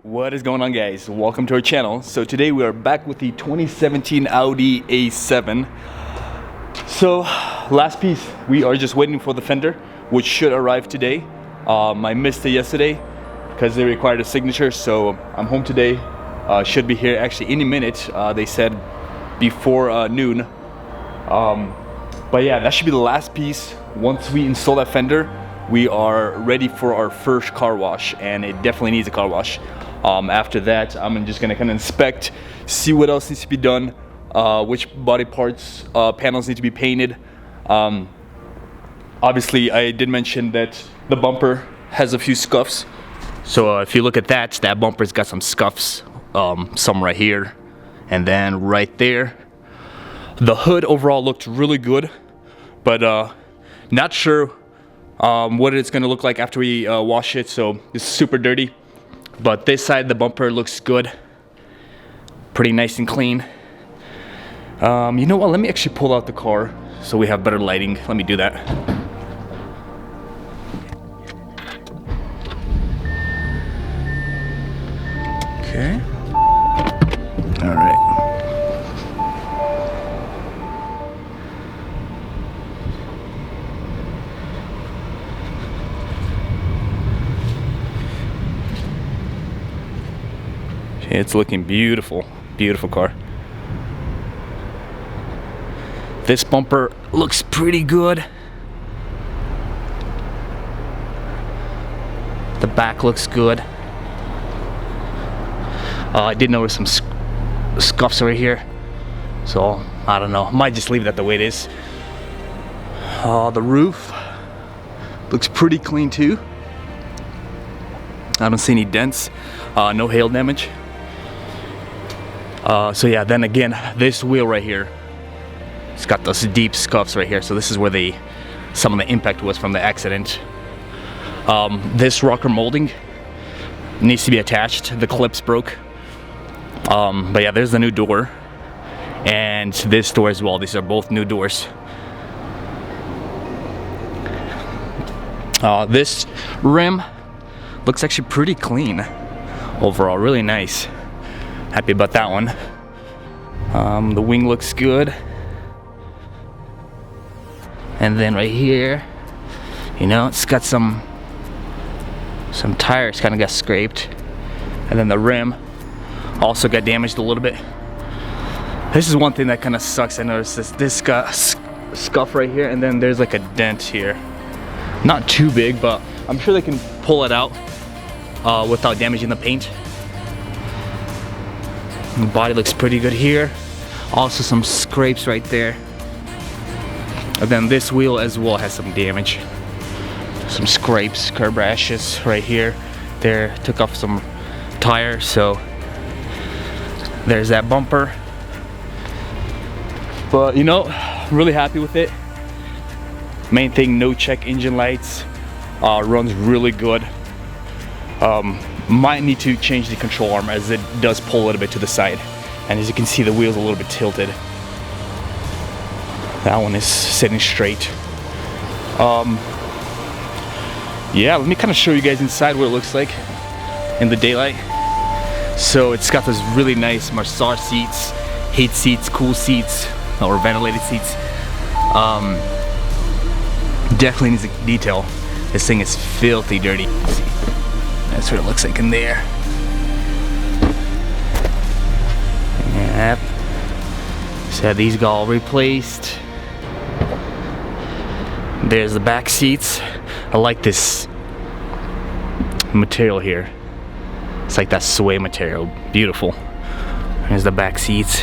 What is going on, guys? Welcome to our channel. So today we are back with the 2017 Audi A7. So last piece, we are just waiting for the fender, which should arrive today. I missed it yesterday because they required a signature, so I'm home today. Should be here actually any minute. They said before noon. But yeah, that should be the last piece. Once we install that fender, we are ready for our first car wash, and it definitely needs a car wash. After that, I'm just gonna kind of inspect, see what else needs to be done, which body parts, panels need to be painted. Obviously, I did mention that the bumper has a few scuffs. So if you look at that, that bumper's got some scuffs, some right here, and then right there. The hood overall looked really good, but not sure what it's gonna look like after we wash it, so it's super dirty. But this side, the bumper looks good, pretty nice and clean. You know what, let me actually pull out the car so we have better lighting. Let me do that. Okay, all right. It's looking beautiful, beautiful car. This bumper looks pretty good. The back looks good. I did notice some scuffs right here, so I don't know. Might just leave that the way it is. The roof looks pretty clean too. I don't see any dents, no hail damage. So yeah, then again, this wheel right here, it's got those deep scuffs right here. So this is where some of the impact was from the accident. This rocker molding needs to be attached. The clips broke. But yeah, there's the new door, and this door as well. These are both new doors. This rim looks actually pretty clean overall, really nice. Happy about that one. The wing looks good. And then right here, you know, it's got some tires kind of got scraped. And then the rim also got damaged a little bit. This is one thing that kind of sucks. I noticed this got scuff right here, and then there's like a dent here. Not too big, but I'm sure they can pull it out without damaging the paint. The body looks pretty good here. Also some scrapes right there. And then this wheel as well has some damage. Some scrapes, curb rashes right here. There, took off some tires, so there's that bumper. But you know, really happy with it. Main thing, no check engine lights. Runs really good. Might need to change the control arm, as it does pull a little bit to the side, and as you can see, the wheel's a little bit tilted. That one is sitting straight. Yeah, let me kind of show you guys inside what it looks like in the daylight. So it's got those really nice massage seats, heat seats, cool seats, or ventilated seats. Definitely needs a detail. This thing is filthy dirty. That's what it looks like in there. Yep. So these got all replaced. There's the back seats. I like this material here. It's like that suede material. Beautiful. There's the back seats.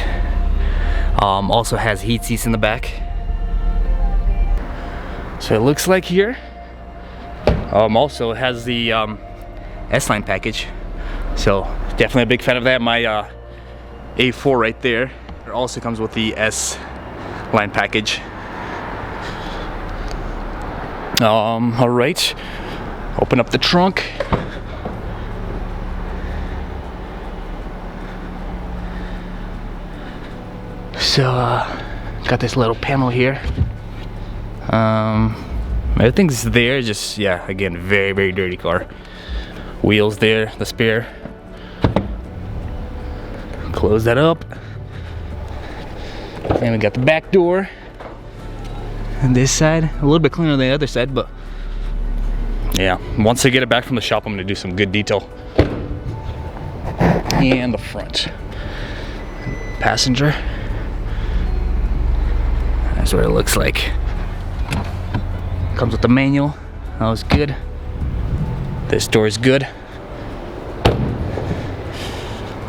Also has heat seats in the back. So it looks like here. Also it has the S-Line package, so definitely a big fan of that. My A4 right there. It also comes with the S-Line package. All right, open up the trunk. So got this little panel here. Everything's there, just, yeah, again, very, very dirty car. Wheels there, the spare. Close that up. And we got the back door. And this side, a little bit cleaner than the other side, but yeah, once I get it back from the shop, I'm gonna do some good detail. And the front. Passenger. That's what it looks like. Comes with the manual. That was good. This door is good.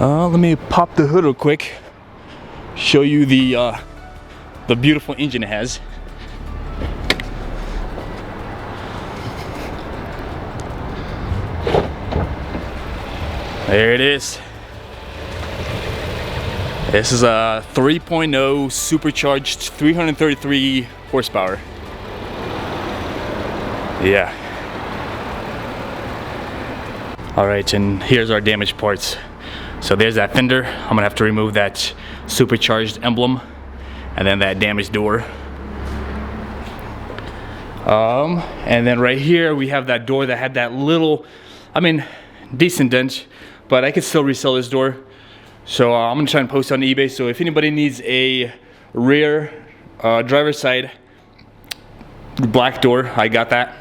Let me pop the hood real quick. Show you the beautiful engine it has. There it is. This is a 3.0 supercharged 333 horsepower. Yeah. All right, and here's our damaged parts. So there's that fender. I'm gonna have to remove that supercharged emblem and then that damaged door. And then right here we have that door that had that little, decent dent, but I could still resell this door. So I'm gonna try and post on eBay. So if anybody needs a rear driver's side black door, I got that.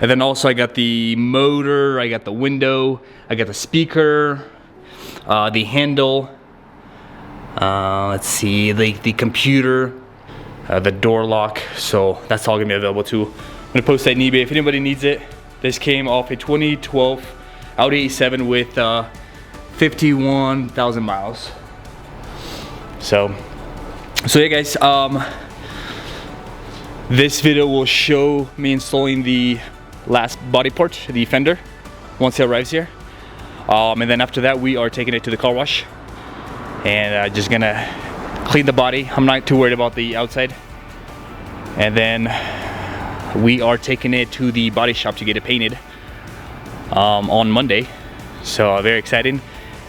And then also I got the motor, I got the window, I got the speaker, the handle, let's see, the computer, the door lock. So that's all gonna be available too. I'm gonna post that on eBay if anybody needs it. This came off a 2012 Audi A7 with 51,000 miles. So yeah guys, this video will show me installing the last body part, the fender, once it arrives here. And then after that we are taking it to the car wash and just gonna clean the body. I'm not too worried about the outside. And then we are taking it to the body shop to get it painted on Monday. So very exciting.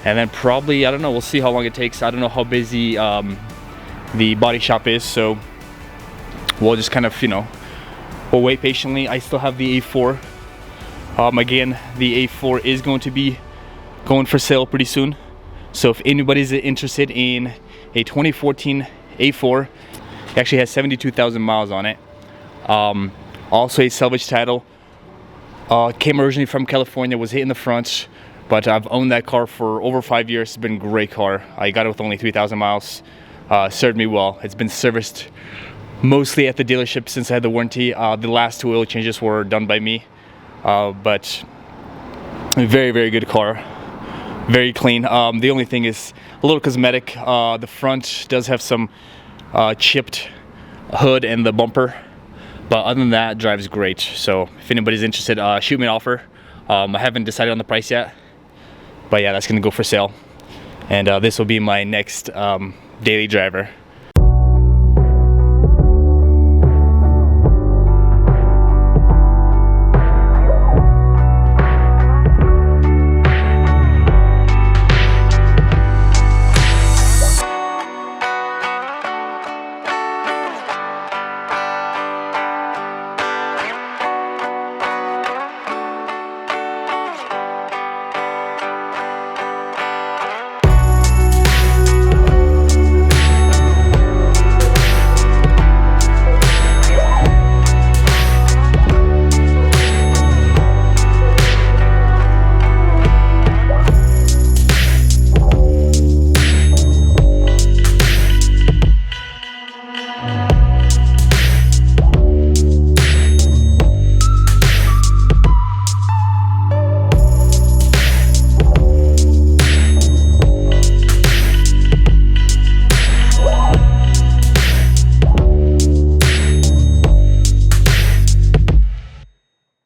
And then probably, I don't know, we'll see how long it takes. I don't know how busy the body shop is, so we'll just kind of, we'll wait patiently. I still have the A4. Again, the A4 is going to be going for sale pretty soon. So if anybody's interested in a 2014 A4, it actually has 72,000 miles on it. Also a salvage title. Came originally from California, was hit in the front, but I've owned that car for over 5 years. It's been a great car. I got it with only 3,000 miles. Served me well. It's been serviced mostly at the dealership since I had the warranty. The last 2 oil changes were done by me, but a very, very good car. Very clean. The only thing is a little cosmetic. The front does have some chipped hood and the bumper, but other than that, drives great. So if anybody's interested, shoot me an offer. I haven't decided on the price yet, but yeah, that's gonna go for sale. And this will be my next daily driver.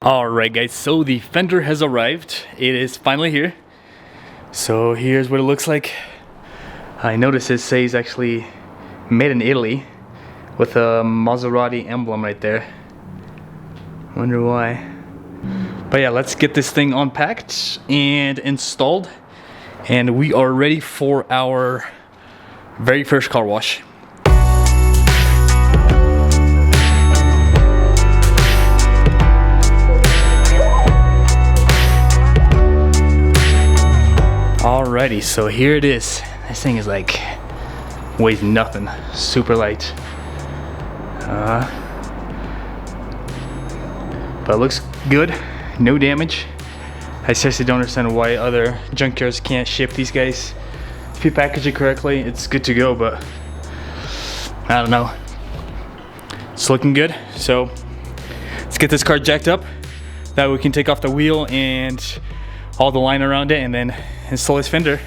Alright guys, so the fender has arrived. It is finally here. So here's what it looks like. I noticed it says actually made in Italy with a Maserati emblem right there. Wonder why. But yeah, let's get this thing unpacked and installed. And we are ready for our very first car wash. Alrighty, so here it is. This thing is like, weighs nothing, super light. But it looks good, no damage. I seriously don't understand why other junkyards can't ship these guys. If you package it correctly, it's good to go, but I don't know. It's looking good, so let's get this car jacked up. That way we can take off the wheel and all the line around it and then install this fender.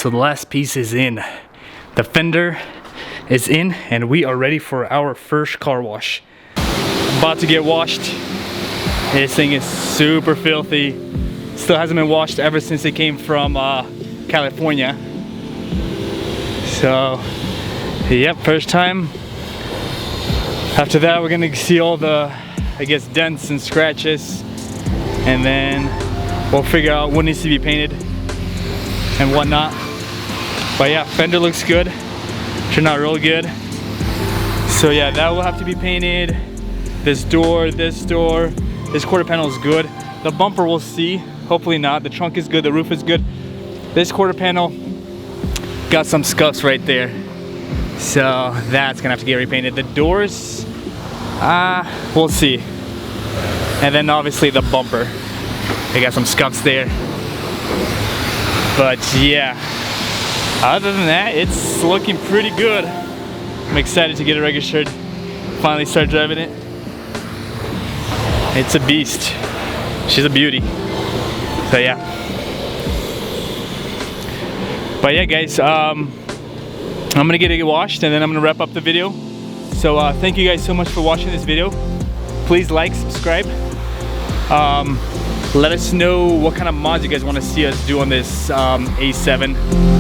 So the last piece is in. The fender is in and we are ready for our first car wash. About to get washed. This thing is super filthy. Still hasn't been washed ever since it came from California. So, yep, first time. After that, we're gonna see all the, I guess, dents and scratches. And then we'll figure out what needs to be painted and whatnot. But yeah, fender looks good. Turned out real good. So yeah, that will have to be painted. This door, this quarter panel is good. The bumper we'll see, hopefully not. The trunk is good, the roof is good. This quarter panel got some scuffs right there. So that's gonna have to get repainted. The doors, we'll see. And then obviously the bumper. They got some scuffs there. But yeah, other than that, it's looking pretty good. I'm excited to get it registered. Finally start driving it. It's a beast. She's a beauty. So yeah. But yeah, guys, I'm gonna get it washed and then I'm gonna wrap up the video. So thank you guys so much for watching this video. Please like, subscribe. Let us know what kind of mods you guys want to see us do on this A7.